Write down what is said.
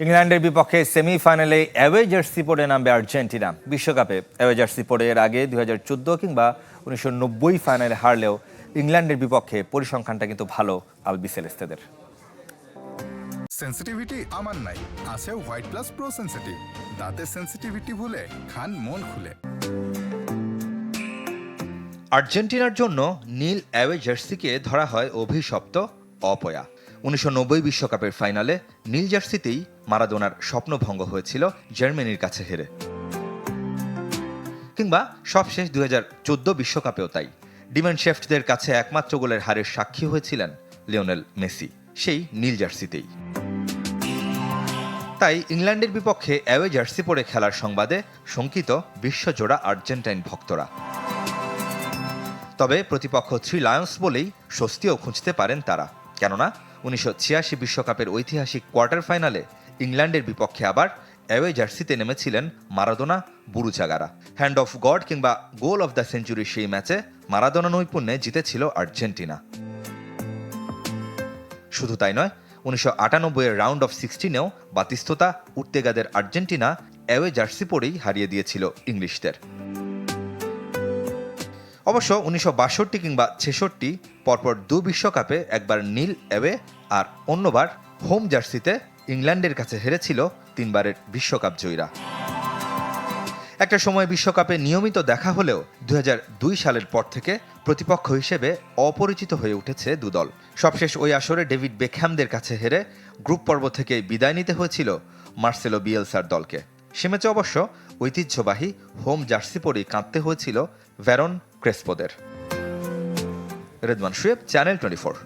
ইংল্যান্ডের বিপক্ষে সেমিফাইনালে অ্যাওয়ে জার্সি পরে নামবে আর্জেন্টিনা। বিশ্বকাপে অ্যাওয়ে জার্সি পরে এর আগে 2014 কিংবা 1990 ফাইনালে হারলেও ইংল্যান্ডের বিপক্ষে পরিসংখ্যানটা কিন্তু ভালো আলবিসেলেস্তেদের। সেন্সিটিভিটি আমার নাই, আছে হোয়াইট প্লাস প্রো সেন্সিটিভ। দাঁতের সেন্সিটিভিটি ভুলে খান মন খুলে। আর্জেন্টিনার জন্য নীল অ্যাওয়ে জার্সিকে ধরা হয় অভিশপ্ত, অপয়া। 1990 বিশ্বকাপের ফাইনালে নীল জার্সিতেই মারাদোনার স্বপ্নভঙ্গ হয়েছিল জার্মানির কাছে হেরে, কিংবা সবশেষ 2014 বিশ্বকাপেও তাই। ডিমেন শেফটদের কাছে একমাত্র গোলের হারের সাক্ষী হয়েছিলেন লিওনেল মেসি, সেই নীল জার্সিতেই। তাই ইংল্যান্ডের বিপক্ষে অ্যাওয়ে জার্সি পরে খেলার সংবাদে শঙ্কিত বিশ্বজোড়া আর্জেন্টাইন ভক্তরা। তবে প্রতিপক্ষ থ্রি লায়ন্স বলেই স্বস্তিও খুঁজতে পারেন তারা, কেননা 1986 বিশ্বকাপের ঐতিহাসিক কোয়ার্টার ফাইনালে ইংল্যান্ডের বিপক্ষে আবার অ্যাওয়ে জার্সিতে নেমেছিলেন মারাদোনা, বুরুচাগারা। হ্যান্ড অফ গড কিংবা গোল অফ দ্য সেঞ্চুরি সেই ম্যাচে মারাদোনা নৈপুণ্যে জিতেছিল আর্জেন্টিনা। শুধু তাই নয়, 1998 এর রাউন্ড অফ 16-এও বাতিস্ততা উর্তেগাদের আর্জেন্টিনা অ্যাওয়ে জার্সি পরেই হারিয়ে দিয়েছিল ইংলিশদের। অবশ্য 1962 কিংবা 66 পরপর দু বিশ্বকাপে একবার নীল অ্যাওয়ে আর অন্যবার হোম জার্সিতে ইংল্যান্ডের কাছে হেরেছিল তিনবারের বিশ্বকাপ জয়ীরা। একটা সময় বিশ্বকাপে নিয়মিত দেখা হলেও 2002 সালের পর থেকে প্রতিপক্ষ হিসেবে অপরিচিত হয়ে উঠেছে দুদল। সবশেষ ওই আসরে ডেভিড বেকহ্যামদের কাছে হেরে গ্রুপ পর্ব থেকে বিদায় নিতে হয়েছিল মার্সেলো বিয়েলসার দলকে। সে ম্যাচে অবশ্য ঐতিহ্যবাহী হোম জার্সি পরেই কাঁদতে হয়েছিল ভ্যারন ক্রেসপোদের। রেদওয়ান শুয়েব, চ্যানেল 24।